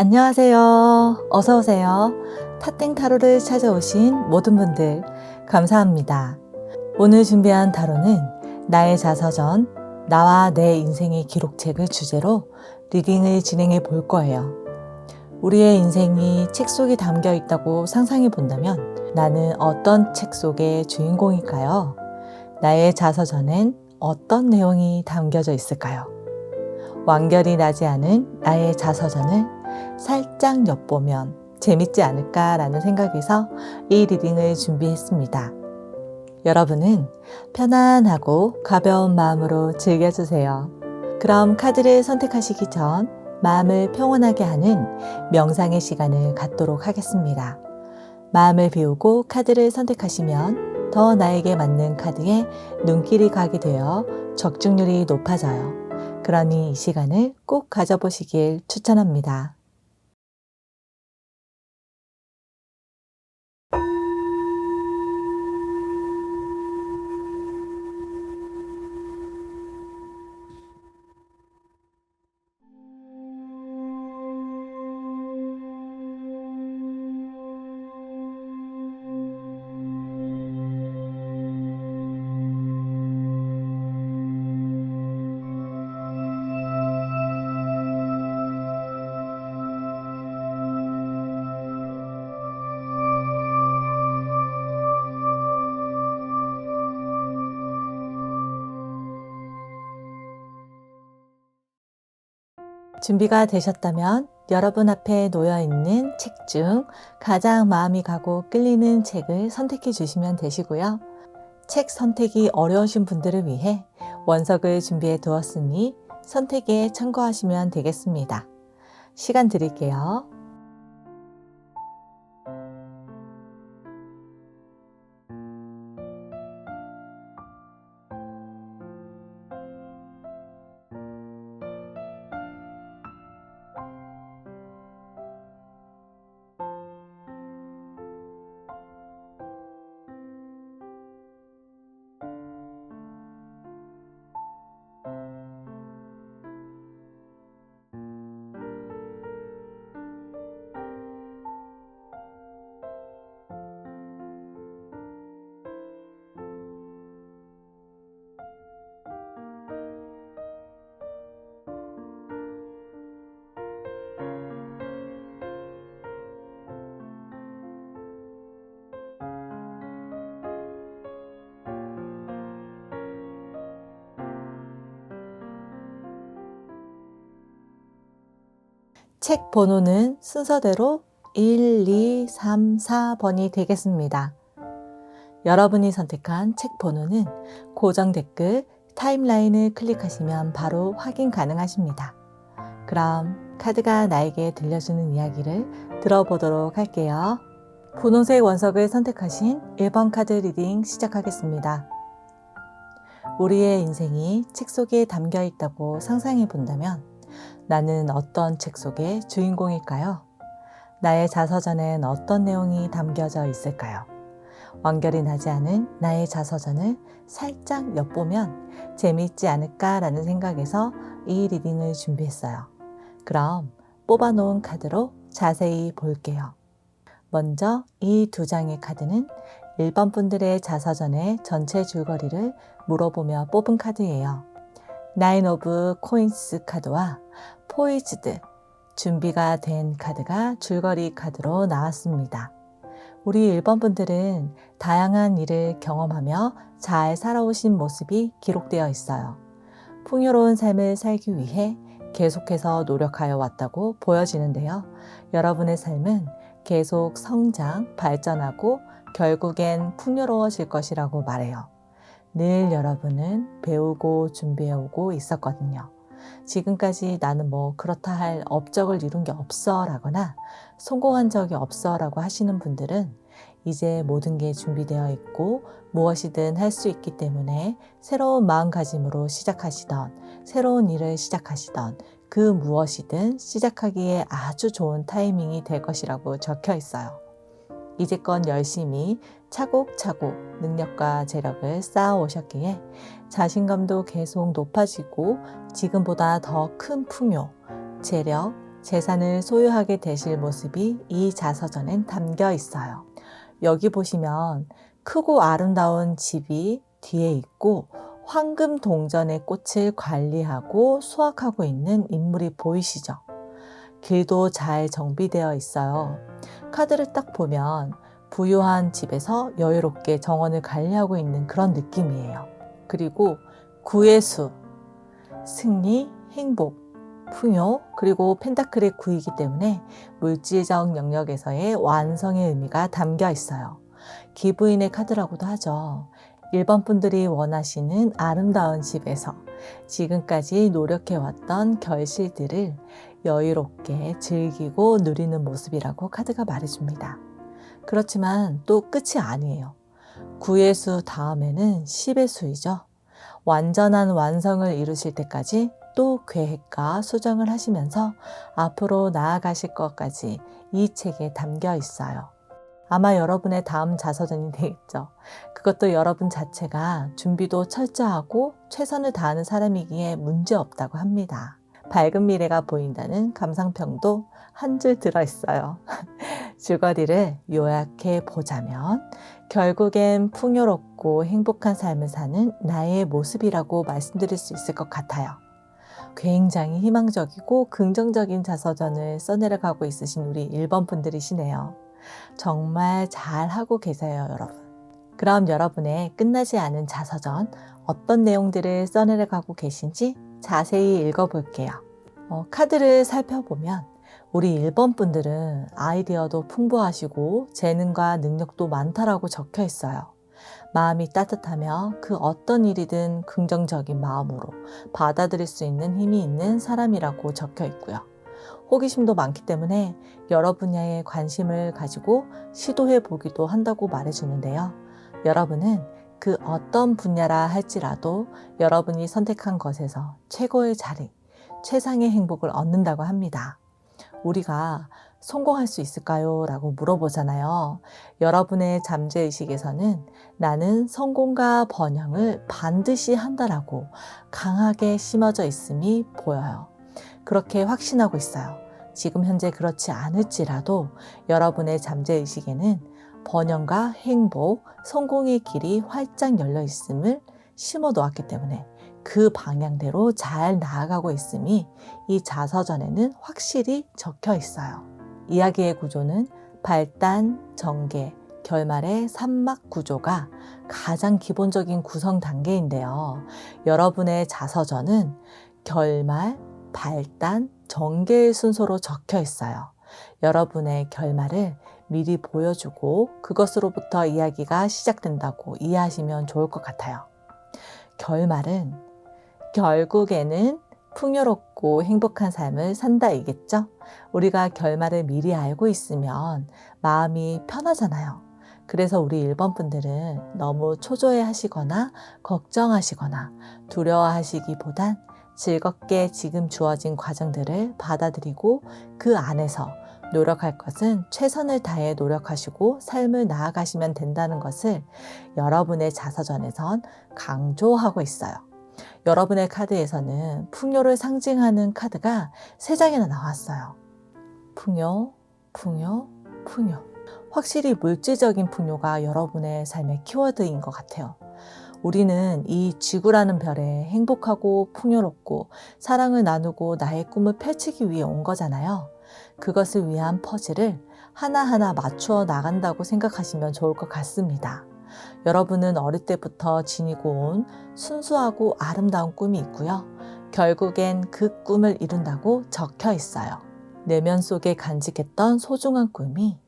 안녕하세요. 어서 오세요. 타땡 타로를 찾아오신 모든 분들 감사합니다. 오늘 준비한 타로는 나의 자서전, 나와 내 인생의 기록책을 주제로 리딩을 진행해 볼 거예요. 우리의 인생이 책 속에 담겨 있다고 상상해 본다면 나는 어떤 책 속의 주인공일까요? 나의 자서전엔 어떤 내용이 담겨져 있을까요? 완결이 나지 않은 나의 자서전을 살짝 엿보면 재밌지 않을까라는 생각에서 이 리딩을 준비했습니다. 여러분은 편안하고 가벼운 마음으로 즐겨주세요. 그럼 카드를 선택하시기 전 마음을 평온하게 하는 명상의 시간을 갖도록 하겠습니다. 마음을 비우고 카드를 선택하시면 더 나에게 맞는 카드에 눈길이 가게 되어 적중률이 높아져요. 그러니 이 시간을 꼭 가져보시길 추천합니다. 준비가 되셨다면 여러분 앞에 놓여있는 책 중 가장 마음이 가고 끌리는 책을 선택해 주시면 되시고요. 책 선택이 어려우신 분들을 위해 원석을 준비해 두었으니 선택에 참고하시면 되겠습니다. 시간 드릴게요. 책 번호는 순서대로 1, 2, 3, 4번이 되겠습니다. 여러분이 선택한 책 번호는 고정 댓글 타임라인을 클릭하시면 바로 확인 가능하십니다. 그럼 카드가 나에게 들려주는 이야기를 들어보도록 할게요. 분홍색 원석을 선택하신 1번 카드 리딩 시작하겠습니다. 우리의 인생이 책 속에 담겨 있다고 상상해 본다면 나는 어떤 책 속의 주인공일까요? 나의 자서전엔 어떤 내용이 담겨져 있을까요? 완결이 나지 않은 나의 자서전을 살짝 엿보면 재미있지 않을까라는 생각에서 이 리딩을 준비했어요. 그럼 뽑아놓은 카드로 자세히 볼게요. 먼저 이 두 장의 카드는 1번 분들의 자서전의 전체 줄거리를 물어보며 뽑은 카드예요. 나인 오브 코인스 카드와 포이즈드, 준비가 된 카드가 줄거리 카드로 나왔습니다. 우리 1번 분들은 다양한 일을 경험하며 잘 살아오신 모습이 기록되어 있어요. 풍요로운 삶을 살기 위해 계속해서 노력하여 왔다고 보여지는데요. 여러분의 삶은 계속 성장, 발전하고 결국엔 풍요로워질 것이라고 말해요. 늘 여러분은 배우고 준비해오고 있었거든요. 지금까지 나는 뭐 그렇다 할 업적을 이룬 게 없어 라거나 성공한 적이 없어 라고 하시는 분들은 이제 모든 게 준비되어 있고 무엇이든 할 수 있기 때문에 새로운 마음가짐으로 시작하시던 새로운 일을 시작하시던 그 무엇이든 시작하기에 아주 좋은 타이밍이 될 것이라고 적혀 있어요. 이제껏 열심히 차곡차곡 능력과 재력을 쌓아 오셨기에 자신감도 계속 높아지고 지금보다 더 큰 풍요, 재력, 재산을 소유하게 되실 모습이 이 자서전엔 담겨 있어요. 여기 보시면 크고 아름다운 집이 뒤에 있고 황금 동전의 꽃을 관리하고 수확하고 있는 인물이 보이시죠? 길도 잘 정비되어 있어요. 카드를 딱 보면 부유한 집에서 여유롭게 정원을 관리하고 있는 그런 느낌이에요. 그리고 구의 수, 승리, 행복, 풍요, 그리고 펜타클의 9이기 때문에 물질적 영역에서의 완성의 의미가 담겨 있어요. 기부인의 카드라고도 하죠. 1번 분들이 원하시는 아름다운 집에서 지금까지 노력해왔던 결실들을 여유롭게 즐기고 누리는 모습이라고 카드가 말해줍니다. 그렇지만 또 끝이 아니에요. 9의 수 다음에는 10의 수이죠. 완전한 완성을 이루실 때까지 또 계획과 수정을 하시면서 앞으로 나아가실 것까지 이 책에 담겨 있어요. 아마 여러분의 다음 자서전이 되겠죠. 그것도 여러분 자체가 준비도 철저하고 최선을 다하는 사람이기에 문제없다고 합니다. 밝은 미래가 보인다는 감상평도 한 줄 들어있어요. 줄거리를 요약해 보자면 결국엔 풍요롭고 행복한 삶을 사는 나의 모습이라고 말씀드릴 수 있을 것 같아요. 굉장히 희망적이고 긍정적인 자서전을 써내려가고 있으신 우리 1번 분들이시네요. 정말 잘하고 계세요, 여러분. 그럼 여러분의 끝나지 않은 자서전 어떤 내용들을 써내려가고 계신지 자세히 읽어볼게요. 카드를 살펴보면 우리 1번 분들은 아이디어도 풍부하시고 재능과 능력도 많다라고 적혀 있어요. 마음이 따뜻하며 그 어떤 일이든 긍정적인 마음으로 받아들일 수 있는 힘이 있는 사람이라고 적혀 있고요. 호기심도 많기 때문에 여러 분야에 관심을 가지고 시도해 보기도 한다고 말해주는데요. 여러분은 그 어떤 분야라 할지라도 여러분이 선택한 것에서 최고의 자리, 최상의 행복을 얻는다고 합니다. 우리가 성공할 수 있을까요? 라고 물어보잖아요. 여러분의 잠재의식에서는 나는 성공과 번영을 반드시 한다라고 강하게 심어져 있음이 보여요. 그렇게 확신하고 있어요. 지금 현재 그렇지 않을지라도 여러분의 잠재의식에는 번영과 행복, 성공의 길이 활짝 열려 있음을 심어 놓았기 때문에 그 방향대로 잘 나아가고 있음이 이 자서전에는 확실히 적혀 있어요. 이야기의 구조는 발단, 전개, 결말의 3막 구조가 가장 기본적인 구성 단계인데요. 여러분의 자서전은 결말, 발단, 전개의 순서로 적혀 있어요. 여러분의 결말을 미리 보여주고 그것으로부터 이야기가 시작된다고 이해하시면 좋을 것 같아요. 결말은 결국에는 풍요롭고 행복한 삶을 산다이겠죠? 우리가 결말을 미리 알고 있으면 마음이 편하잖아요. 그래서 우리 1번 분들은 너무 초조해 하시거나 걱정하시거나 두려워하시기보단 즐겁게 지금 주어진 과정들을 받아들이고 그 안에서 노력할 것은 최선을 다해 노력하시고 삶을 나아가시면 된다는 것을 여러분의 자서전에선 강조하고 있어요. 여러분의 카드에서는 풍요를 상징하는 카드가 3장이나 나왔어요. 풍요, 풍요, 풍요. 확실히 물질적인 풍요가 여러분의 삶의 키워드인 것 같아요. 우리는 이 지구라는 별에 행복하고 풍요롭고 사랑을 나누고 나의 꿈을 펼치기 위해 온 거잖아요. 그것을 위한 퍼즐을 하나하나 맞추어 나간다고 생각하시면 좋을 것 같습니다. 여러분은 어릴 때부터 지니고 온 순수하고 아름다운 꿈이 있고요. 결국엔 그 꿈을 이룬다고 적혀 있어요. 내면 속에 간직했던 소중한 꿈이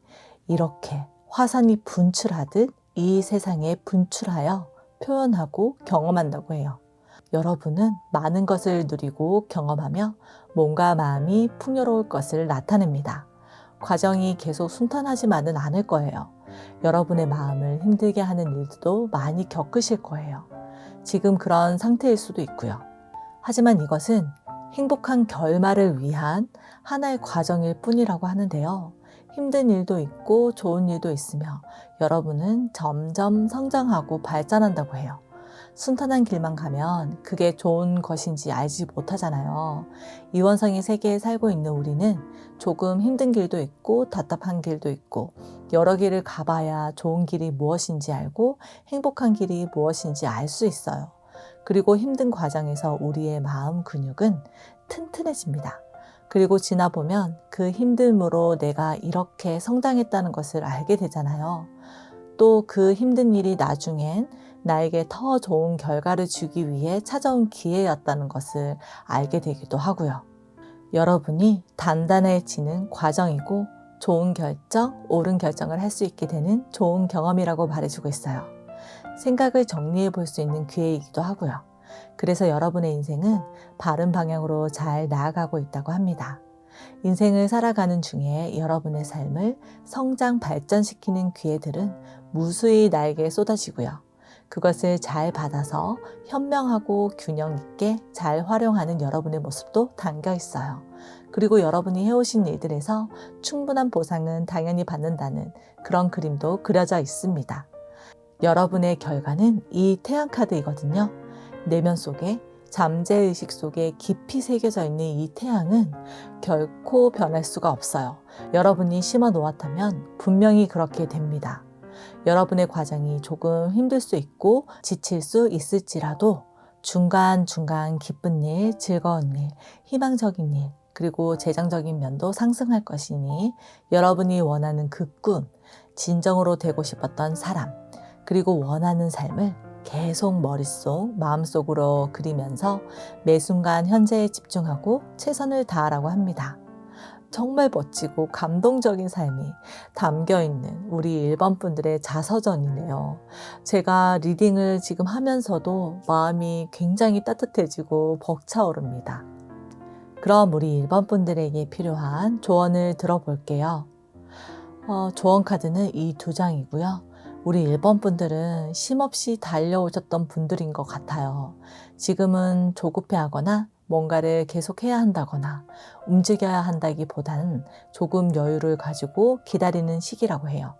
이렇게 화산이 분출하듯 이 세상에 분출하여 표현하고 경험한다고 해요. 여러분은 많은 것을 누리고 경험하며 몸과 마음이 풍요로울 것을 나타냅니다. 과정이 계속 순탄하지만은 않을 거예요. 여러분의 마음을 힘들게 하는 일도 많이 겪으실 거예요. 지금 그런 상태일 수도 있고요. 하지만 이것은 행복한 결말을 위한 하나의 과정일 뿐이라고 하는데요. 힘든 일도 있고 좋은 일도 있으며 여러분은 점점 성장하고 발전한다고 해요. 순탄한 길만 가면 그게 좋은 것인지 알지 못하잖아요. 이원성의 세계에 살고 있는 우리는 조금 힘든 길도 있고 답답한 길도 있고 여러 길을 가봐야 좋은 길이 무엇인지 알고 행복한 길이 무엇인지 알 수 있어요. 그리고 힘든 과정에서 우리의 마음 근육은 튼튼해집니다. 그리고 지나보면 그 힘듦으로 내가 이렇게 성장했다는 것을 알게 되잖아요. 또 그 힘든 일이 나중엔 나에게 더 좋은 결과를 주기 위해 찾아온 기회였다는 것을 알게 되기도 하고요. 여러분이 단단해지는 과정이고 좋은 결정, 옳은 결정을 할 수 있게 되는 좋은 경험이라고 말해주고 있어요. 생각을 정리해 볼 수 있는 기회이기도 하고요. 그래서 여러분의 인생은 바른 방향으로 잘 나아가고 있다고 합니다. 인생을 살아가는 중에 여러분의 삶을 성장 발전시키는 기회들은 무수히 나에게 쏟아지고요. 그것을 잘 받아서 현명하고 균형 있게 잘 활용하는 여러분의 모습도 담겨 있어요. 그리고 여러분이 해오신 일들에서 충분한 보상은 당연히 받는다는 그런 그림도 그려져 있습니다. 여러분의 결과는 이 태양카드이거든요. 내면 속에 잠재의식 속에 깊이 새겨져 있는 이 태양은 결코 변할 수가 없어요. 여러분이 심어 놓았다면 분명히 그렇게 됩니다. 여러분의 과정이 조금 힘들 수 있고 지칠 수 있을지라도 중간중간 기쁜 일, 즐거운 일, 희망적인 일, 그리고 재정적인 면도 상승할 것이니 여러분이 원하는 그 꿈, 진정으로 되고 싶었던 사람, 그리고 원하는 삶을 계속 머릿속, 마음속으로 그리면서 매 순간 현재에 집중하고 최선을 다하라고 합니다. 정말 멋지고 감동적인 삶이 담겨있는 우리 1번 분들의 자서전이네요. 제가 리딩을 지금 하면서도 마음이 굉장히 따뜻해지고 벅차오릅니다. 그럼 우리 1번 분들에게 필요한 조언을 들어볼게요. 조언 카드는 이 2장이고요. 우리 1번 분들은 쉼없이 달려오셨던 분들인 것 같아요. 지금은 조급해하거나 뭔가를 계속해야 한다거나 움직여야 한다기보다는 조금 여유를 가지고 기다리는 시기라고 해요.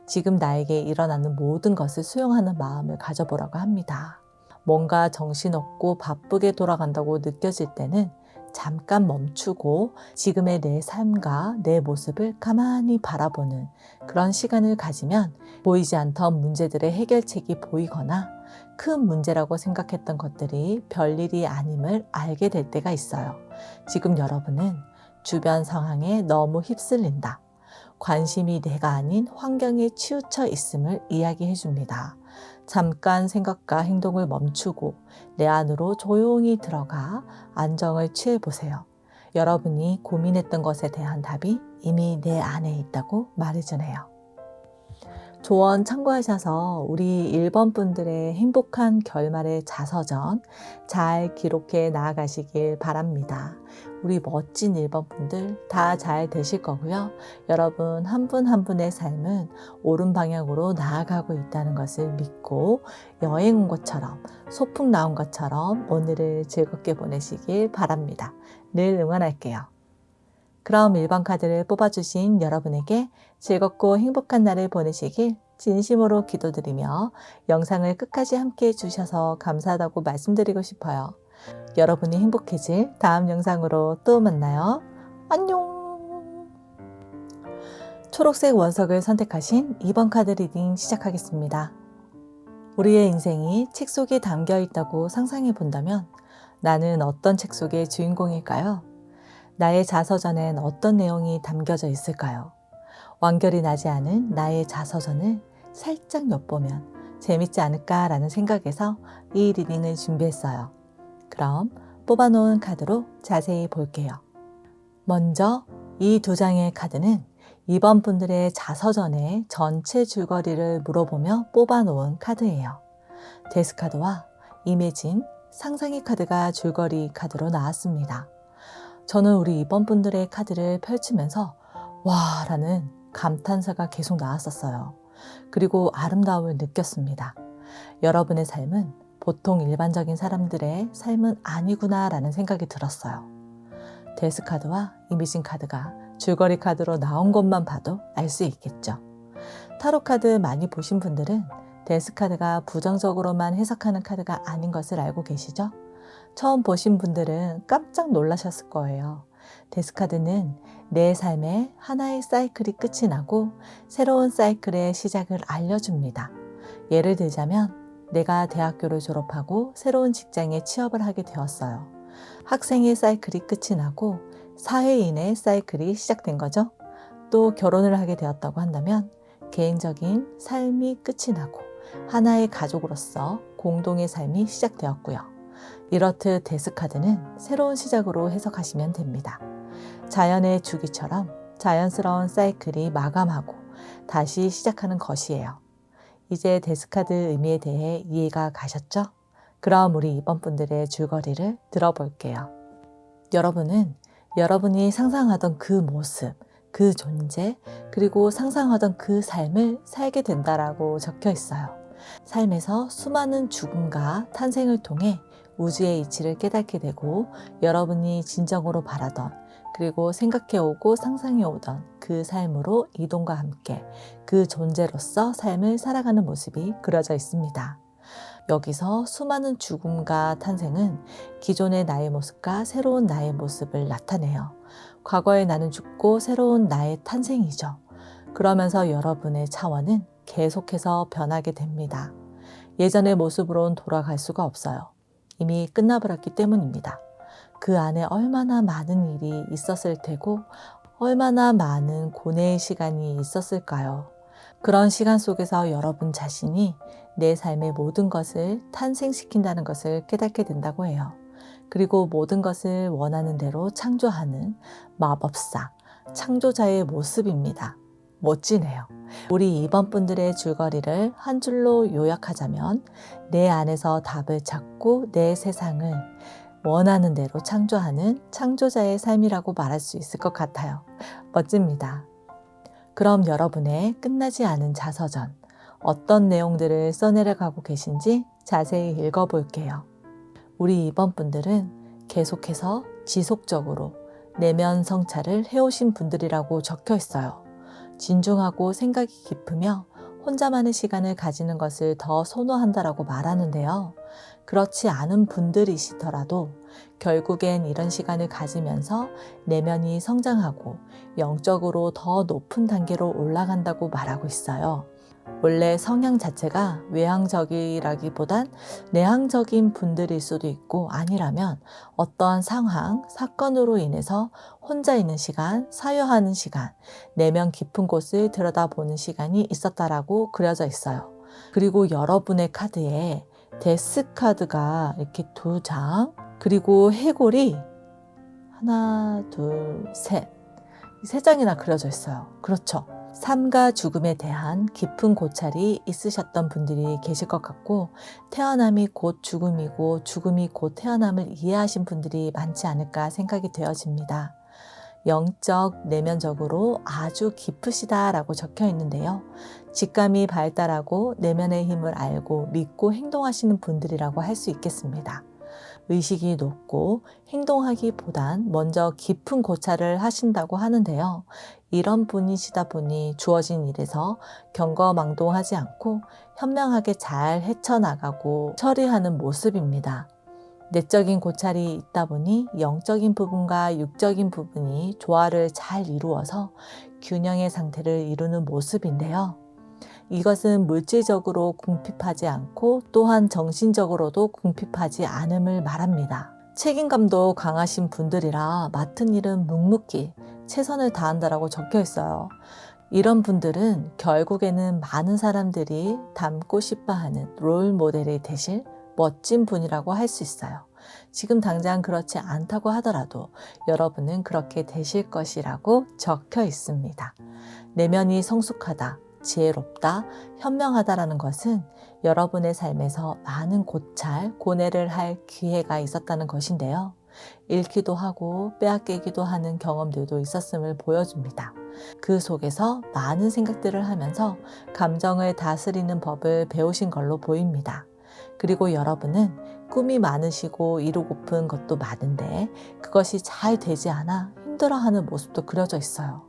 지금 나에게 일어나는 모든 것을 수용하는 마음을 가져보라고 합니다. 뭔가 정신없고 바쁘게 돌아간다고 느껴질 때는 잠깐 멈추고 지금의 내 삶과 내 모습을 가만히 바라보는 그런 시간을 가지면 보이지 않던 문제들의 해결책이 보이거나 큰 문제라고 생각했던 것들이 별일이 아님을 알게 될 때가 있어요. 지금 여러분은 주변 상황에 너무 휩쓸린다. 관심이 내가 아닌 환경에 치우쳐 있음을 이야기해 줍니다. 잠깐 생각과 행동을 멈추고 내 안으로 조용히 들어가 안정을 취해 보세요. 여러분이 고민했던 것에 대한 답이 이미 내 안에 있다고 말해주네요. 조언 참고하셔서 우리 1번 분들의 행복한 결말의 자서전 잘 기록해 나아가시길 바랍니다. 우리 멋진 1번 분들 다 잘 되실 거고요. 여러분 한 분 한 분의 삶은 옳은 방향으로 나아가고 있다는 것을 믿고 여행 온 것처럼 소풍 나온 것처럼 오늘을 즐겁게 보내시길 바랍니다. 늘 응원할게요. 그럼 1번 카드를 뽑아주신 여러분에게 즐겁고 행복한 날을 보내시길 진심으로 기도드리며 영상을 끝까지 함께 해주셔서 감사하다고 말씀드리고 싶어요. 여러분이 행복해질 다음 영상으로 또 만나요. 안녕! 초록색 원석을 선택하신 2번 카드 리딩 시작하겠습니다. 우리의 인생이 책 속에 담겨 있다고 상상해 본다면 나는 어떤 책 속의 주인공일까요? 나의 자서전엔 어떤 내용이 담겨져 있을까요? 완결이 나지 않은 나의 자서전을 살짝 엿보면 재밌지 않을까라는 생각에서 이 리딩을 준비했어요. 그럼 뽑아놓은 카드로 자세히 볼게요. 먼저 이 2장의 카드는 2번 분들의 자서전의 전체 줄거리를 물어보며 뽑아놓은 카드예요. 데스카드와 이매진, 상상의 카드가 줄거리 카드로 나왔습니다. 저는 우리 2번 분들의 카드를 펼치면서 와 라는 감탄사가 계속 나왔었어요. 그리고 아름다움을 느꼈습니다. 여러분의 삶은 보통 일반적인 사람들의 삶은 아니구나 라는 생각이 들었어요. 데스카드와 이미진 카드가 줄거리 카드로 나온 것만 봐도 알 수 있겠죠. 타로 카드 많이 보신 분들은 데스카드가 부정적으로만 해석하는 카드가 아닌 것을 알고 계시죠? 처음 보신 분들은 깜짝 놀라셨을 거예요. 데스카드는 내 삶의 하나의 사이클이 끝이 나고 새로운 사이클의 시작을 알려줍니다. 예를 들자면 내가 대학교를 졸업하고 새로운 직장에 취업을 하게 되었어요. 학생의 사이클이 끝이 나고 사회인의 사이클이 시작된 거죠. 또 결혼을 하게 되었다고 한다면 개인적인 삶이 끝이 나고 하나의 가족으로서 공동의 삶이 시작되었고요. 이렇듯 데스카드는 새로운 시작으로 해석하시면 됩니다. 자연의 주기처럼 자연스러운 사이클이 마감하고 다시 시작하는 것이에요. 이제 데스카드 의미에 대해 이해가 가셨죠? 그럼 우리 이번 분들의 줄거리를 들어볼게요. 여러분은 여러분이 상상하던 그 모습, 그 존재, 그리고 상상하던 그 삶을 살게 된다라고 적혀 있어요. 삶에서 수많은 죽음과 탄생을 통해 우주의 이치를 깨닫게 되고 여러분이 진정으로 바라던 그리고 생각해오고 상상해오던 그 삶으로 이동과 함께 그 존재로서 삶을 살아가는 모습이 그려져 있습니다. 여기서 수많은 죽음과 탄생은 기존의 나의 모습과 새로운 나의 모습을 나타내요. 과거의 나는 죽고 새로운 나의 탄생이죠. 그러면서 여러분의 차원은 계속해서 변하게 됩니다. 예전의 모습으로는 돌아갈 수가 없어요. 이미 끝나버렸기 때문입니다. 그 안에 얼마나 많은 일이 있었을 테고 얼마나 많은 고뇌의 시간이 있었을까요? 그런 시간 속에서 여러분 자신이 내 삶의 모든 것을 탄생시킨다는 것을 깨닫게 된다고 해요. 그리고 모든 것을 원하는 대로 창조하는 마법사, 창조자의 모습입니다. 멋지네요. 우리 이번 분들의 줄거리를 한 줄로 요약하자면 내 안에서 답을 찾고 내 세상을 원하는 대로 창조하는 창조자의 삶이라고 말할 수 있을 것 같아요. 멋집니다. 그럼 여러분의 끝나지 않은 자서전, 어떤 내용들을 써내려가고 계신지 자세히 읽어볼게요. 우리 이번 분들은 계속해서 지속적으로 내면 성찰을 해오신 분들이라고 적혀 있어요. 진중하고 생각이 깊으며 혼자만의 시간을 가지는 것을 더 선호한다라고 말하는데요. 그렇지 않은 분들이시더라도 결국엔 이런 시간을 가지면서 내면이 성장하고 영적으로 더 높은 단계로 올라간다고 말하고 있어요. 원래 성향 자체가 외향적이라기보단 내향적인 분들일 수도 있고 아니라면 어떠한 상황, 사건으로 인해서 혼자 있는 시간, 사유하는 시간, 내면 깊은 곳을 들여다보는 시간이 있었다라고 그려져 있어요. 그리고 여러분의 카드에 데스 카드가 이렇게 2장, 그리고 해골이 하나, 둘, 셋, 이 3장이나 그려져 있어요. 그렇죠. 삶과 죽음에 대한 깊은 고찰이 있으셨던 분들이 계실 것 같고 태어남이 곧 죽음이고 죽음이 곧 태어남을 이해하신 분들이 많지 않을까 생각이 되어집니다. 영적, 내면적으로 아주 깊으시다라고 적혀 있는데요. 직감이 발달하고 내면의 힘을 알고 믿고 행동하시는 분들이라고 할 수 있겠습니다. 의식이 높고 행동하기보단 먼저 깊은 고찰을 하신다고 하는데요. 이런 분이시다 보니 주어진 일에서 경거망동하지 않고 현명하게 잘 헤쳐나가고 처리하는 모습입니다. 내적인 고찰이 있다 보니 영적인 부분과 육적인 부분이 조화를 잘 이루어서 균형의 상태를 이루는 모습인데요. 이것은 물질적으로 궁핍하지 않고 또한 정신적으로도 궁핍하지 않음을 말합니다. 책임감도 강하신 분들이라 맡은 일은 묵묵히 최선을 다한다라고 적혀 있어요. 이런 분들은 결국에는 많은 사람들이 닮고 싶어하는 롤 모델이 되실 멋진 분이라고 할 수 있어요. 지금 당장 그렇지 않다고 하더라도 여러분은 그렇게 되실 것이라고 적혀 있습니다. 내면이 성숙하다, 지혜롭다, 현명하다라는 것은 여러분의 삶에서 많은 고찰, 고뇌를 할 기회가 있었다는 것인데요. 잃기도 하고 빼앗기기도 하는 경험들도 있었음을 보여줍니다. 그 속에서 많은 생각들을 하면서 감정을 다스리는 법을 배우신 걸로 보입니다. 그리고 여러분은 꿈이 많으시고 이루고픈 것도 많은데 그것이 잘 되지 않아 힘들어하는 모습도 그려져 있어요.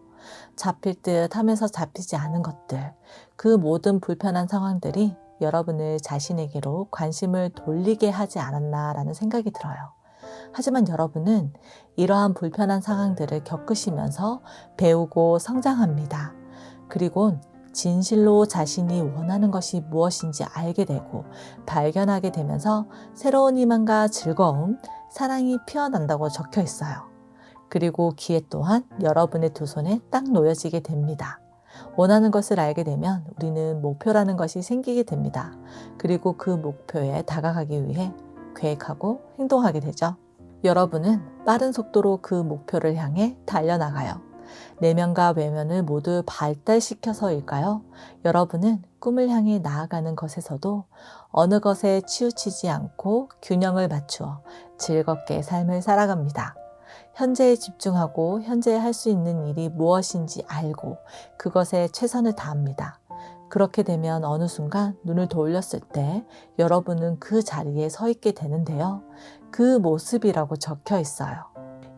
잡힐 듯 하면서 잡히지 않은 것들, 그 모든 불편한 상황들이 여러분을 자신에게로 관심을 돌리게 하지 않았나라는 생각이 들어요. 하지만 여러분은 이러한 불편한 상황들을 겪으시면서 배우고 성장합니다. 그리고 진실로 자신이 원하는 것이 무엇인지 알게 되고 발견하게 되면서 새로운 희망과 즐거움, 사랑이 피어난다고 적혀 있어요. 그리고 기회 또한 여러분의 두 손에 딱 놓여지게 됩니다. 원하는 것을 알게 되면 우리는 목표라는 것이 생기게 됩니다. 그리고 그 목표에 다가가기 위해 계획하고 행동하게 되죠. 여러분은 빠른 속도로 그 목표를 향해 달려나가요. 내면과 외면을 모두 발달시켜서일까요? 여러분은 꿈을 향해 나아가는 것에서도 어느 것에 치우치지 않고 균형을 맞추어 즐겁게 삶을 살아갑니다. 현재에 집중하고 현재에 할 수 있는 일이 무엇인지 알고 그것에 최선을 다합니다. 그렇게 되면 어느 순간 눈을 돌렸을 때 여러분은 그 자리에 서 있게 되는데요. 그 모습이라고 적혀 있어요.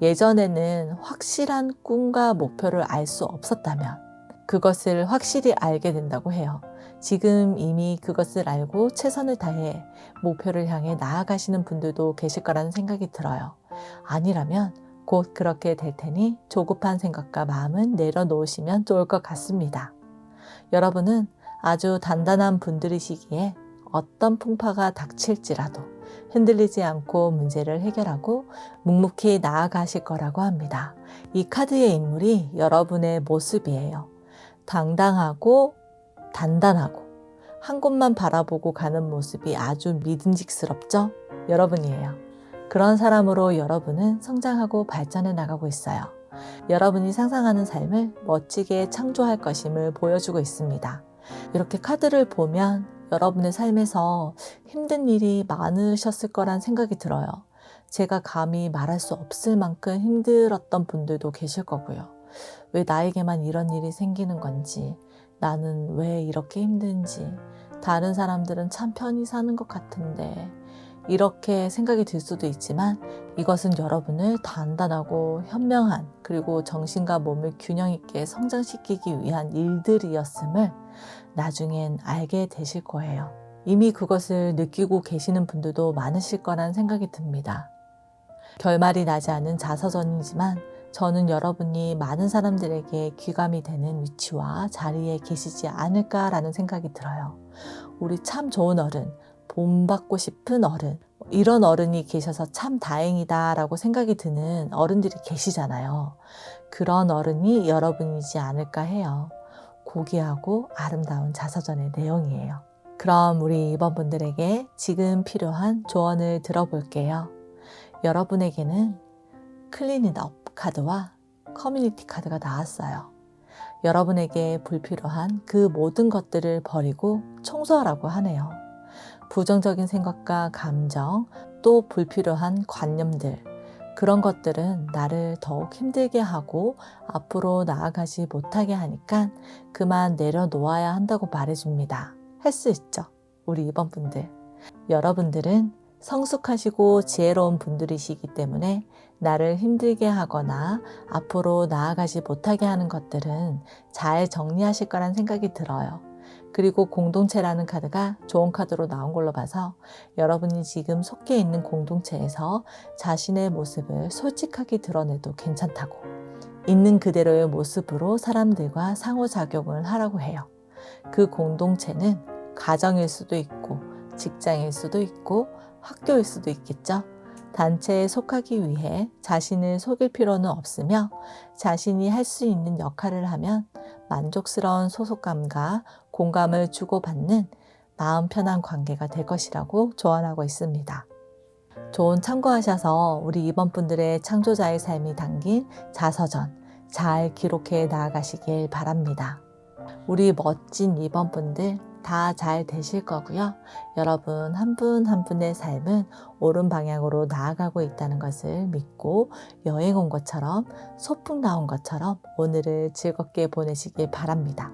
예전에는 확실한 꿈과 목표를 알 수 없었다면 그것을 확실히 알게 된다고 해요. 지금 이미 그것을 알고 최선을 다해 목표를 향해 나아가시는 분들도 계실 거라는 생각이 들어요. 아니라면 곧 그렇게 될 테니 조급한 생각과 마음은 내려놓으시면 좋을 것 같습니다. 여러분은 아주 단단한 분들이시기에 어떤 풍파가 닥칠지라도 흔들리지 않고 문제를 해결하고 묵묵히 나아가실 거라고 합니다. 이 카드의 인물이 여러분의 모습이에요. 당당하고 단단하고 한 곳만 바라보고 가는 모습이 아주 믿음직스럽죠? 여러분이에요. 그런 사람으로 여러분은 성장하고 발전해 나가고 있어요. 여러분이 상상하는 삶을 멋지게 창조할 것임을 보여주고 있습니다. 이렇게 카드를 보면 여러분의 삶에서 힘든 일이 많으셨을 거란 생각이 들어요. 제가 감히 말할 수 없을 만큼 힘들었던 분들도 계실 거고요. 왜 나에게만 이런 일이 생기는 건지, 나는 왜 이렇게 힘든지, 다른 사람들은 참 편히 사는 것 같은데 이렇게 생각이 들 수도 있지만 이것은 여러분을 단단하고 현명한 그리고 정신과 몸을 균형 있게 성장시키기 위한 일들이었음을 나중엔 알게 되실 거예요. 이미 그것을 느끼고 계시는 분들도 많으실 거란 생각이 듭니다. 결말이 나지 않은 자서전이지만 저는 여러분이 많은 사람들에게 귀감이 되는 위치와 자리에 계시지 않을까라는 생각이 들어요. 우리 참 좋은 어른, 본받고 싶은 어른, 이런 어른이 계셔서 참 다행이다라고 생각이 드는 어른들이 계시잖아요. 그런 어른이 여러분이지 않을까 해요. 고귀하고 아름다운 자서전의 내용이에요. 그럼 우리 이번 분들에게 지금 필요한 조언을 들어볼게요. 여러분에게는 클린잇업 카드와 커뮤니티 카드가 나왔어요. 여러분에게 불필요한 그 모든 것들을 버리고 청소하라고 하네요. 부정적인 생각과 감정, 또 불필요한 관념들, 그런 것들은 나를 더욱 힘들게 하고 앞으로 나아가지 못하게 하니까 그만 내려놓아야 한다고 말해줍니다. 할 수 있죠? 우리 이번 분들. 여러분들은 성숙하시고 지혜로운 분들이시기 때문에 나를 힘들게 하거나 앞으로 나아가지 못하게 하는 것들은 잘 정리하실 거란 생각이 들어요. 그리고 공동체라는 카드가 좋은 카드로 나온 걸로 봐서 여러분이 지금 속해 있는 공동체에서 자신의 모습을 솔직하게 드러내도 괜찮다고, 있는 그대로의 모습으로 사람들과 상호작용을 하라고 해요. 그 공동체는 가정일 수도 있고 직장일 수도 있고 학교일 수도 있겠죠. 단체에 속하기 위해 자신을 속일 필요는 없으며 자신이 할 수 있는 역할을 하면 만족스러운 소속감과 공감을 주고받는 마음 편한 관계가 될 것이라고 조언하고 있습니다. 조언 참고하셔서 우리 이번 분들의 창조자의 삶이 담긴 자서전 잘 기록해 나아가시길 바랍니다. 우리 멋진 이번 분들 다 잘 되실 거고요. 여러분 한 분 한 분의 삶은 옳은 방향으로 나아가고 있다는 것을 믿고 여행 온 것처럼 소풍 나온 것처럼 오늘을 즐겁게 보내시길 바랍니다.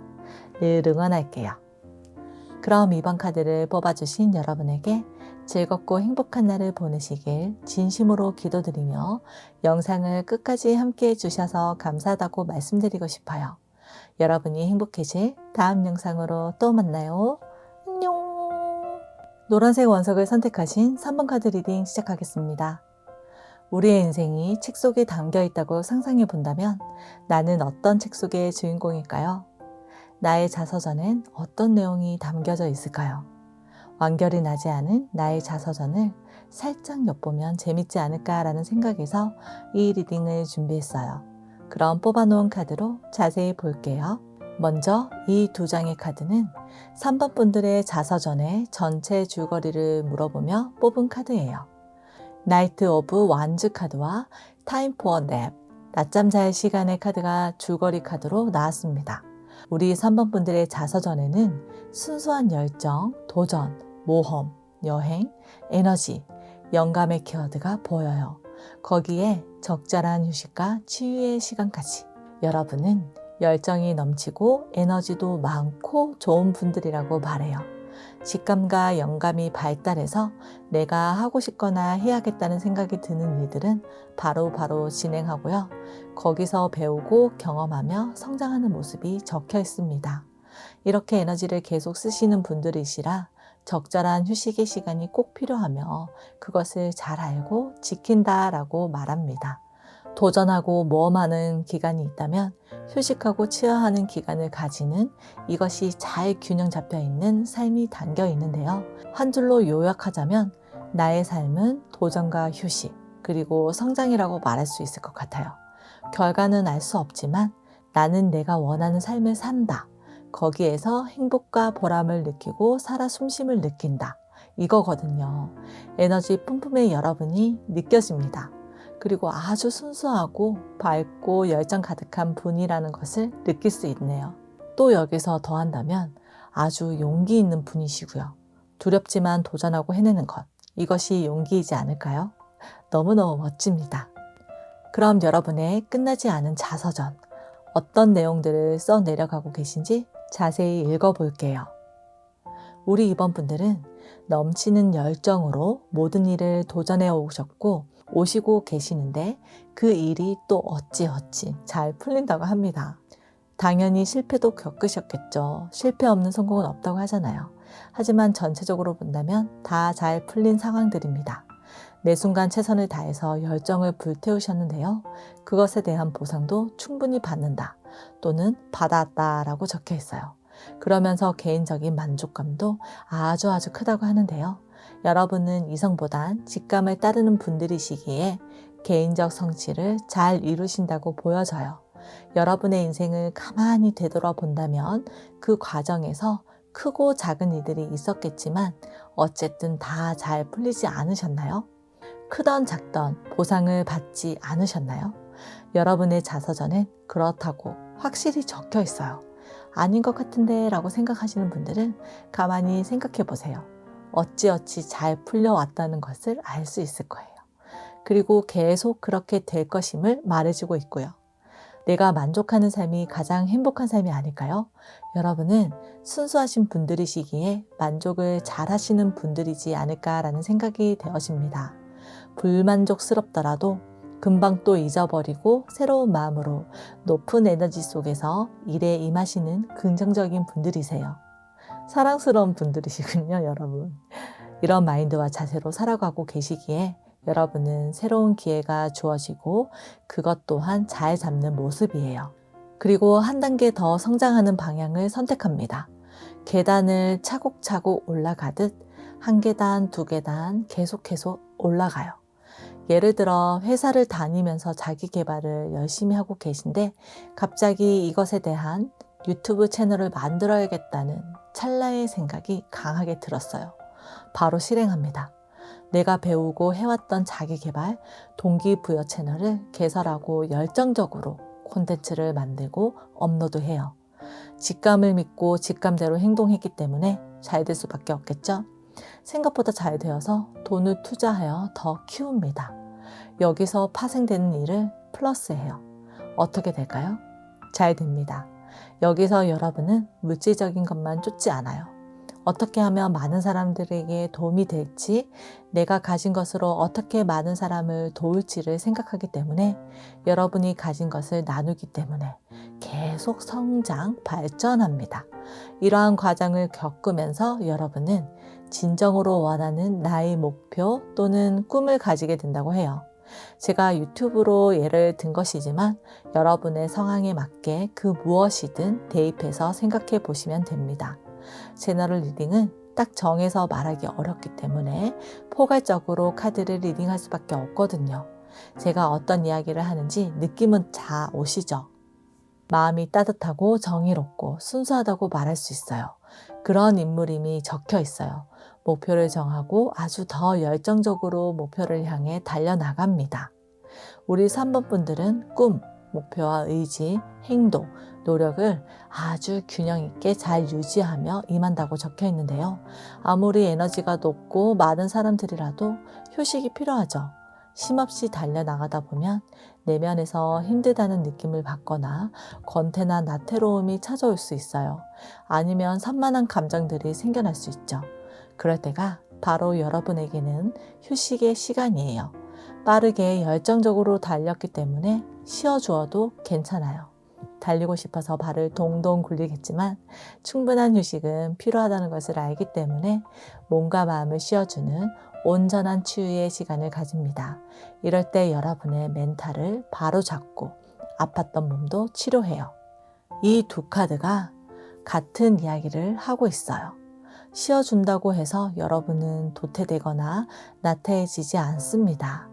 늘 응원할게요. 그럼 이번 카드를 뽑아주신 여러분에게 즐겁고 행복한 날을 보내시길 진심으로 기도드리며 영상을 끝까지 함께 해주셔서 감사하다고 말씀드리고 싶어요. 여러분이 행복해질 다음 영상으로 또 만나요. 안녕. 노란색 원석을 선택하신 3번 카드 리딩 시작하겠습니다. 우리의 인생이 책 속에 담겨 있다고 상상해 본다면 나는 어떤 책 속의 주인공일까요? 나의 자서전엔 어떤 내용이 담겨져 있을까요? 완결이 나지 않은 나의 자서전을 살짝 엿보면 재밌지 않을까라는 생각에서 이 리딩을 준비했어요. 그럼 뽑아놓은 카드로 자세히 볼게요. 먼저 이 두 장의 카드는 3번 분들의 자서전의 전체 줄거리를 물어보며 뽑은 카드예요. 나이트 오브 완즈 카드와 타임 포어 냅, 낮잠 잘 시간의 카드가 줄거리 카드로 나왔습니다. 우리 3번 분들의 자서전에는 순수한 열정, 도전, 모험, 여행, 에너지, 영감의 키워드가 보여요. 거기에 적절한 휴식과 치유의 시간까지. 여러분은 열정이 넘치고 에너지도 많고 좋은 분들이라고 말해요. 직감과 영감이 발달해서 내가 하고 싶거나 해야겠다는 생각이 드는 일들은 바로바로 진행하고요. 거기서 배우고 경험하며 성장하는 모습이 적혀 있습니다. 이렇게 에너지를 계속 쓰시는 분들이시라 적절한 휴식의 시간이 꼭 필요하며 그것을 잘 알고 지킨다라고 말합니다. 도전하고 모험하는 기간이 있다면 휴식하고 치유하는 기간을 가지는 이것이 잘 균형 잡혀 있는 삶이 담겨 있는데요. 한 줄로 요약하자면 나의 삶은 도전과 휴식 그리고 성장이라고 말할 수 있을 것 같아요. 결과는 알 수 없지만 나는 내가 원하는 삶을 산다. 거기에서 행복과 보람을 느끼고 살아 숨쉼을 느낀다. 이거거든요. 에너지 뿜뿜의 여러분이 느껴집니다. 그리고 아주 순수하고 밝고 열정 가득한 분이라는 것을 느낄 수 있네요. 또 여기서 더한다면 아주 용기 있는 분이시고요. 두렵지만 도전하고 해내는 것, 이것이 용기이지 않을까요? 너무너무 멋집니다. 그럼 여러분의 끝나지 않은 자서전, 어떤 내용들을 써 내려가고 계신지 자세히 읽어볼게요. 우리 이번 분들은 넘치는 열정으로 모든 일을 도전해 오셨고 오시고 계시는데 그 일이 또 어찌어찌 잘 풀린다고 합니다. 당연히 실패도 겪으셨겠죠. 실패 없는 성공은 없다고 하잖아요. 하지만 전체적으로 본다면 다 잘 풀린 상황들입니다. 매 순간 최선을 다해서 열정을 불태우셨는데요. 그것에 대한 보상도 충분히 받는다 또는 받았다라고 적혀 있어요. 그러면서 개인적인 만족감도 아주 크다고 하는데요. 여러분은 이성보단 직감을 따르는 분들이시기에 개인적 성취를 잘 이루신다고 보여져요. 여러분의 인생을 가만히 되돌아본다면 그 과정에서 크고 작은 일들이 있었겠지만 어쨌든 다 잘 풀리지 않으셨나요? 크던 작던 보상을 받지 않으셨나요? 여러분의 자서전엔 그렇다고 확실히 적혀 있어요. 아닌 것 같은데 라고 생각하시는 분들은 가만히 생각해 보세요. 어찌어찌 잘 풀려왔다는 것을 알 수 있을 거예요. 그리고 계속 그렇게 될 것임을 말해주고 있고요. 내가 만족하는 삶이 가장 행복한 삶이 아닐까요? 여러분은 순수하신 분들이시기에 만족을 잘 하시는 분들이지 않을까라는 생각이 되어집니다. 불만족스럽더라도 금방 또 잊어버리고 새로운 마음으로 높은 에너지 속에서 일에 임하시는 긍정적인 분들이세요. 사랑스러운 분들이시군요, 여러분. 이런 마인드와 자세로 살아가고 계시기에 여러분은 새로운 기회가 주어지고 그것 또한 잘 잡는 모습이에요. 그리고 한 단계 더 성장하는 방향을 선택합니다. 계단을 차곡차곡 올라가듯 한 계단, 두 계단 계속 올라가요. 예를 들어 회사를 다니면서 자기 개발을 열심히 하고 계신데 갑자기 이것에 대한 유튜브 채널을 만들어야겠다는 찰나의 생각이 강하게 들었어요. 바로 실행합니다. 내가 배우고 해왔던 자기 개발, 동기부여 채널을 개설하고 열정적으로 콘텐츠를 만들고 업로드해요. 직감을 믿고 직감대로 행동했기 때문에 잘 될 수밖에 없겠죠? 생각보다 잘 되어서 돈을 투자하여 더 키웁니다. 여기서 파생되는 일을 플러스해요. 어떻게 될까요? 잘 됩니다. 여기서 여러분은 물질적인 것만 쫓지 않아요. 어떻게 하면 많은 사람들에게 도움이 될지, 내가 가진 것으로 어떻게 많은 사람을 도울지를 생각하기 때문에 여러분이 가진 것을 나누기 때문에 계속 성장, 발전합니다. 이러한 과정을 겪으면서 여러분은 진정으로 원하는 나의 목표 또는 꿈을 가지게 된다고 해요. 제가 유튜브로 예를 든 것이지만 여러분의 상황에 맞게 그 무엇이든 대입해서 생각해 보시면 됩니다. 제너럴 리딩은 딱 정해서 말하기 어렵기 때문에 포괄적으로 카드를 리딩할 수밖에 없거든요. 제가 어떤 이야기를 하는지 느낌은 다 오시죠? 마음이 따뜻하고 정의롭고 순수하다고 말할 수 있어요. 그런 인물임이 적혀 있어요. 목표를 정하고 아주 더 열정적으로 목표를 향해 달려나갑니다. 우리 3번 분들은 꿈, 목표와 의지, 행동, 노력을 아주 균형 있게 잘 유지하며 임한다고 적혀 있는데요. 아무리 에너지가 높고 많은 사람들이라도 휴식이 필요하죠. 쉼없이 달려나가다 보면 내면에서 힘들다는 느낌을 받거나 권태나 나태로움이 찾아올 수 있어요. 아니면 산만한 감정들이 생겨날 수 있죠. 그럴 때가 바로 여러분에게는 휴식의 시간이에요. 빠르게 열정적으로 달렸기 때문에 쉬어주어도 괜찮아요. 달리고 싶어서 발을 동동 굴리겠지만 충분한 휴식은 필요하다는 것을 알기 때문에 몸과 마음을 쉬어주는 온전한 치유의 시간을 가집니다. 이럴 때 여러분의 멘탈을 바로 잡고 아팠던 몸도 치료해요. 이 두 카드가 같은 이야기를 하고 있어요. 쉬어준다고 해서 여러분은 도태되거나 나태해지지 않습니다.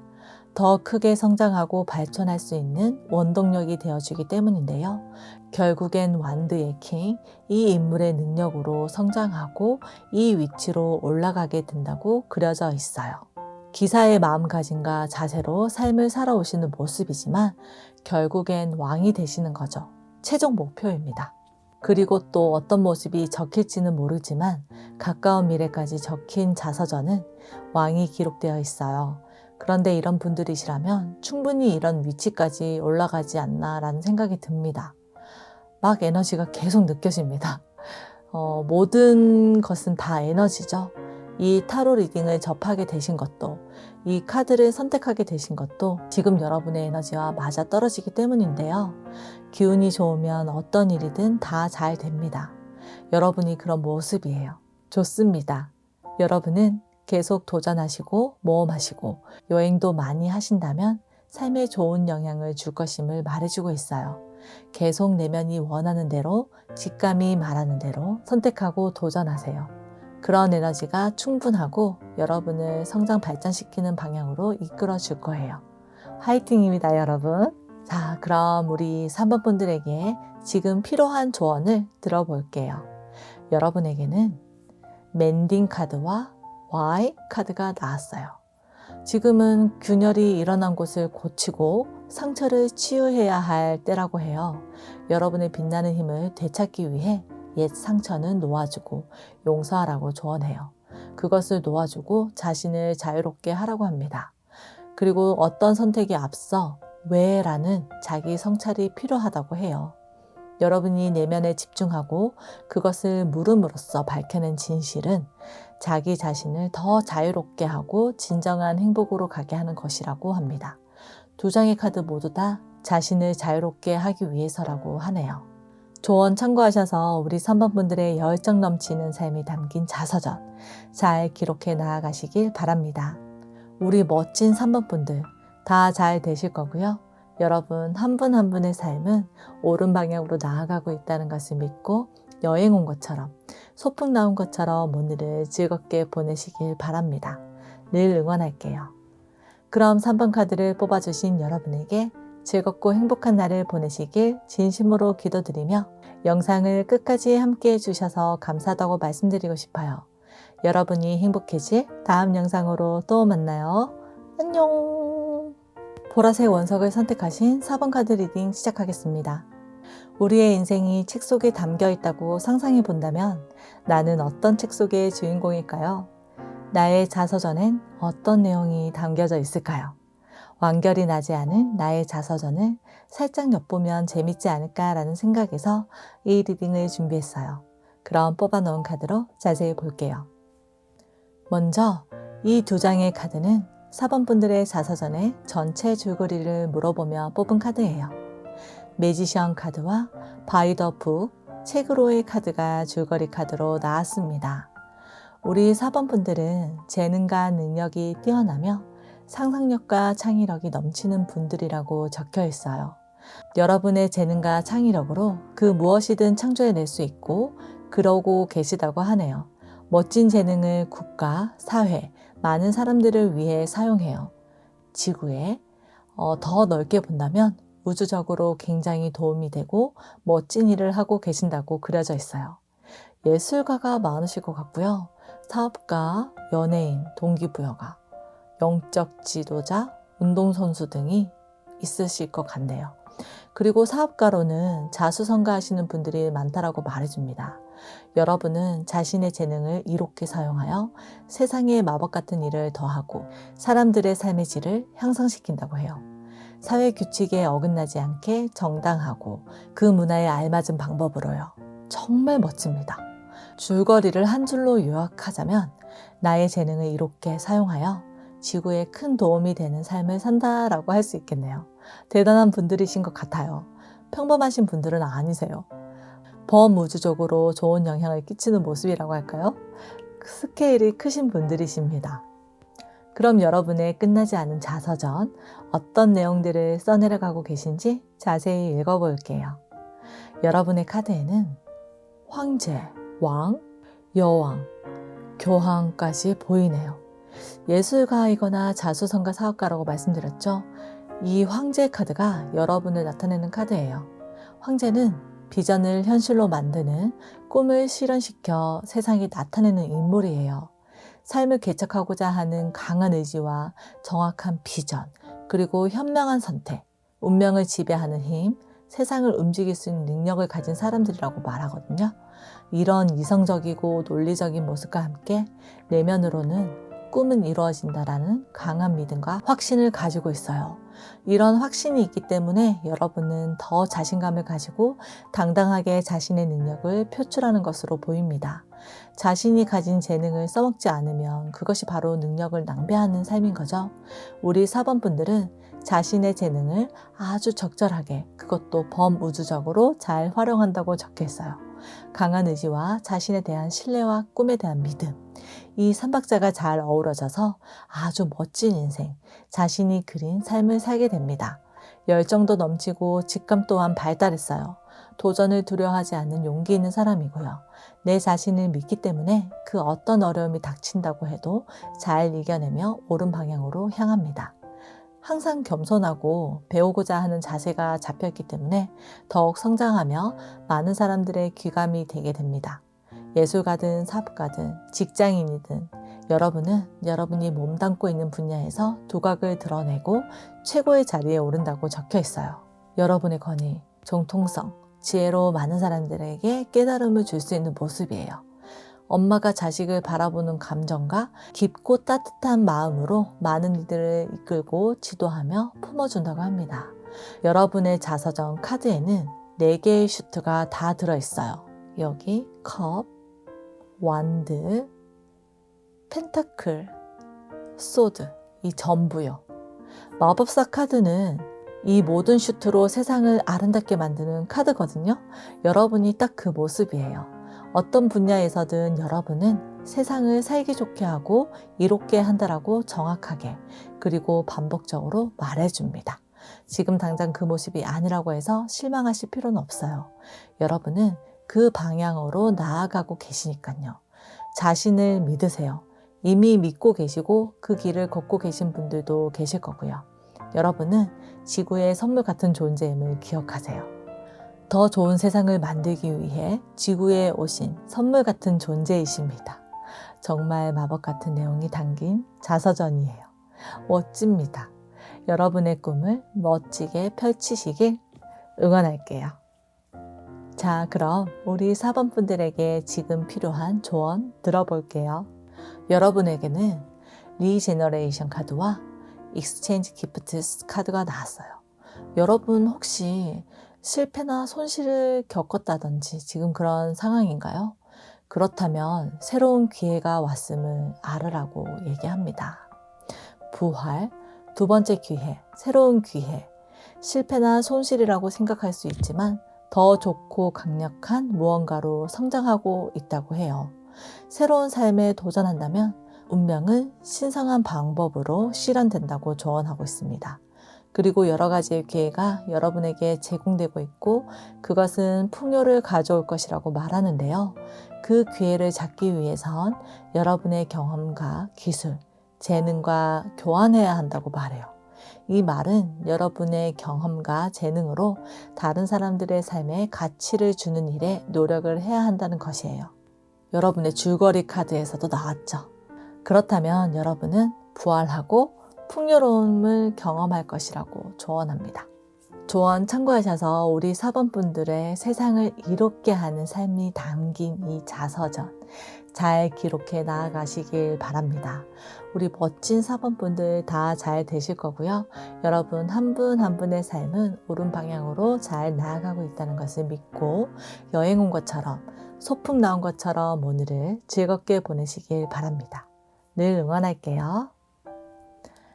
더 크게 성장하고 발전할 수 있는 원동력이 되어주기 때문인데요. 결국엔 완드의 킹, 이 인물의 능력으로 성장하고 이 위치로 올라가게 된다고 그려져 있어요. 기사의 마음가짐과 자세로 삶을 살아오시는 모습이지만 결국엔 왕이 되시는 거죠. 최종 목표입니다. 그리고 또 어떤 모습이 적힐지는 모르지만 가까운 미래까지 적힌 자서전은 왕이 기록되어 있어요. 그런데 이런 분들이시라면 충분히 이런 위치까지 올라가지 않나라는 생각이 듭니다. 막 에너지가 계속 느껴집니다. 모든 것은 다 에너지죠. 이 타로 리딩을 접하게 되신 것도, 이 카드를 선택하게 되신 것도 지금 여러분의 에너지와 맞아 떨어지기 때문인데요. 기운이 좋으면 어떤 일이든 다 잘 됩니다. 여러분이 그런 모습이에요. 좋습니다. 여러분은 계속 도전하시고 모험하시고 여행도 많이 하신다면 삶에 좋은 영향을 줄 것임을 말해주고 있어요. 계속 내면이 원하는 대로, 직감이 말하는 대로 선택하고 도전하세요. 그런 에너지가 충분하고 여러분을 성장 발전시키는 방향으로 이끌어 줄 거예요. 화이팅입니다, 여러분. 자, 그럼 우리 3번 분들에게 지금 필요한 조언을 들어볼게요. 여러분에게는 멘딩 카드와 Y 카드가 나왔어요. 지금은 균열이 일어난 곳을 고치고 상처를 치유해야 할 때라고 해요. 여러분의 빛나는 힘을 되찾기 위해 옛 상처는 놓아주고 용서하라고 조언해요. 그것을 놓아주고 자신을 자유롭게 하라고 합니다. 그리고 어떤 선택에 앞서 왜라는 자기 성찰이 필요하다고 해요. 여러분이 내면에 집중하고 그것을 물음으로써 밝혀낸 진실은 자기 자신을 더 자유롭게 하고 진정한 행복으로 가게 하는 것이라고 합니다. 두 장의 카드 모두 다 자신을 자유롭게 하기 위해서라고 하네요. 조언 참고하셔서 우리 3번 분들의 열정 넘치는 삶이 담긴 자서전 잘 기록해 나아가시길 바랍니다. 우리 멋진 3번 분들 다 잘 되실 거고요. 여러분 한 분 한 분의 삶은 옳은 방향으로 나아가고 있다는 것을 믿고 여행 온 것처럼 소풍 나온 것처럼 오늘을 즐겁게 보내시길 바랍니다. 늘 응원할게요. 그럼 3번 카드를 뽑아주신 여러분에게 즐겁고 행복한 날을 보내시길 진심으로 기도드리며 영상을 끝까지 함께 해주셔서 감사하다고 말씀드리고 싶어요. 여러분이 행복해질 다음 영상으로 또 만나요. 안녕. 보라색 원석을 선택하신 4번 카드 리딩 시작하겠습니다. 우리의 인생이 책 속에 담겨 있다고 상상해 본다면 나는 어떤 책 속의 주인공일까요? 나의 자서전엔 어떤 내용이 담겨져 있을까요? 완결이 나지 않은 나의 자서전을 살짝 엿보면 재밌지 않을까라는 생각에서 이 리딩을 준비했어요. 그럼 뽑아놓은 카드로 자세히 볼게요. 먼저 이 두 장의 카드는 4번 분들의 자서전의 전체 줄거리를 물어보며 뽑은 카드예요. 매지션 카드와 바이 더 북, 책으로의 카드가 줄거리 카드로 나왔습니다. 우리 4번 분들은 재능과 능력이 뛰어나며 상상력과 창의력이 넘치는 분들이라고 적혀 있어요. 여러분의 재능과 창의력으로 그 무엇이든 창조해낼 수 있고 그러고 계시다고 하네요. 멋진 재능을 국가, 사회, 많은 사람들을 위해 사용해요. 지구에 더 넓게 본다면 우주적으로 굉장히 도움이 되고 멋진 일을 하고 계신다고 그려져 있어요. 예술가가 많으실 것 같고요. 사업가, 연예인, 동기부여가, 영적 지도자, 운동선수 등이 있으실 것 같네요. 그리고 사업가로는 자수성가하시는 분들이 많다라고 말해줍니다. 여러분은 자신의 재능을 이롭게 사용하여 세상의 마법 같은 일을 더하고 사람들의 삶의 질을 향상시킨다고 해요. 사회 규칙에 어긋나지 않게 정당하고 그 문화에 알맞은 방법으로요. 정말 멋집니다. 줄거리를 한 줄로 요약하자면 나의 재능을 이롭게 사용하여 지구에 큰 도움이 되는 삶을 산다라고 할 수 있겠네요. 대단한 분들이신 것 같아요. 평범하신 분들은 아니세요. 범우주적으로 좋은 영향을 끼치는 모습이라고 할까요? 스케일이 크신 분들이십니다. 그럼 여러분의 끝나지 않은 자서전 어떤 내용들을 써내려가고 계신지 자세히 읽어볼게요. 여러분의 카드에는 황제, 왕, 여왕, 교황까지 보이네요. 예술가이거나 자수성가 사업가라고 말씀드렸죠. 이 황제 카드가 여러분을 나타내는 카드예요. 황제는 비전을 현실로 만드는 꿈을 실현시켜 세상에 나타내는 인물이에요. 삶을 개척하고자 하는 강한 의지와 정확한 비전, 그리고 현명한 선택, 운명을 지배하는 힘, 세상을 움직일 수 있는 능력을 가진 사람들이라고 말하거든요. 이런 이성적이고 논리적인 모습과 함께 내면으로는 꿈은 이루어진다라는 강한 믿음과 확신을 가지고 있어요. 이런 확신이 있기 때문에 여러분은 더 자신감을 가지고 당당하게 자신의 능력을 표출하는 것으로 보입니다. 자신이 가진 재능을 써먹지 않으면 그것이 바로 능력을 낭비하는 삶인 거죠. 우리 4번 분들은 자신의 재능을 아주 적절하게, 그것도 범우주적으로 잘 활용한다고 적혀 있어요. 강한 의지와 자신에 대한 신뢰와 꿈에 대한 믿음, 이 3박자가 잘 어우러져서 아주 멋진 인생, 자신이 그린 삶을 살게 됩니다. 열정도 넘치고 직감 또한 발달했어요. 도전을 두려워하지 않는 용기 있는 사람이고요. 내 자신을 믿기 때문에 그 어떤 어려움이 닥친다고 해도 잘 이겨내며 옳은 방향으로 향합니다. 항상 겸손하고 배우고자 하는 자세가 잡혀있기 때문에 더욱 성장하며 많은 사람들의 귀감이 되게 됩니다. 예술가든 사업가든 직장인이든 여러분은 여러분이 몸담고 있는 분야에서 두각을 드러내고 최고의 자리에 오른다고 적혀 있어요. 여러분의 권위, 정통성, 지혜로 많은 사람들에게 깨달음을 줄 수 있는 모습이에요. 엄마가 자식을 바라보는 감정과 깊고 따뜻한 마음으로 많은 이들을 이끌고 지도하며 품어준다고 합니다. 여러분의 자서전 카드에는 4개의 슈트가 다 들어있어요. 여기 컵, 완드, 펜타클, 소드, 이 전부요. 마법사 카드는 이 모든 슈트로 세상을 아름답게 만드는 카드거든요. 여러분이 딱 그 모습이에요. 어떤 분야에서든 여러분은 세상을 살기 좋게 하고 이롭게 한다라고 정확하게 그리고 반복적으로 말해줍니다. 지금 당장 그 모습이 아니라고 해서 실망하실 필요는 없어요. 여러분은 그 방향으로 나아가고 계시니까요. 자신을 믿으세요. 이미 믿고 계시고 그 길을 걷고 계신 분들도 계실 거고요. 여러분은 지구의 선물 같은 존재임을 기억하세요. 더 좋은 세상을 만들기 위해 지구에 오신 선물 같은 존재이십니다. 정말 마법 같은 내용이 담긴 자서전이에요. 멋집니다. 여러분의 꿈을 멋지게 펼치시길 응원할게요. 자, 그럼 우리 4번 분들에게 지금 필요한 조언 들어볼게요. 여러분에게는 리제너레이션 카드와 익스체인지 기프트스 카드가 나왔어요. 여러분 혹시 실패나 손실을 겪었다든지 지금 그런 상황인가요? 그렇다면 새로운 기회가 왔음을 알으라고 얘기합니다. 부활, 두 번째 기회, 새로운 기회, 실패나 손실이라고 생각할 수 있지만 더 좋고 강력한 무언가로 성장하고 있다고 해요. 새로운 삶에 도전한다면 운명은 신성한 방법으로 실현된다고 조언하고 있습니다. 그리고 여러 가지의 기회가 여러분에게 제공되고 있고 그것은 풍요를 가져올 것이라고 말하는데요. 그 기회를 잡기 위해선 여러분의 경험과 기술, 재능과 교환해야 한다고 말해요. 이 말은 여러분의 경험과 재능으로 다른 사람들의 삶에 가치를 주는 일에 노력을 해야 한다는 것이에요. 여러분의 줄거리 카드에서도 나왔죠. 그렇다면 여러분은 부활하고 풍요로움을 경험할 것이라고 조언합니다. 조언 참고하셔서 우리 4번 분들의 세상을 이롭게 하는 삶이 담긴 이 자서전 잘 기록해 나아가시길 바랍니다. 우리 멋진 4번 분들 다 잘 되실 거고요. 여러분 한 분 한 분의 삶은 옳은 방향으로 잘 나아가고 있다는 것을 믿고 여행 온 것처럼 소풍 나온 것처럼 오늘을 즐겁게 보내시길 바랍니다. 늘 응원할게요.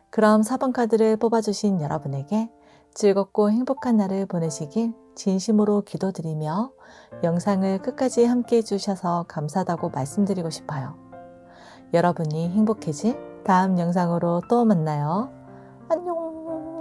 그럼 4번 카드를 뽑아주신 여러분에게 즐겁고 행복한 날을 보내시길 진심으로 기도드리며 영상을 끝까지 함께 해주셔서 감사하다고 말씀드리고 싶어요. 여러분이 행복해질 다음 영상으로 또 만나요. 안녕.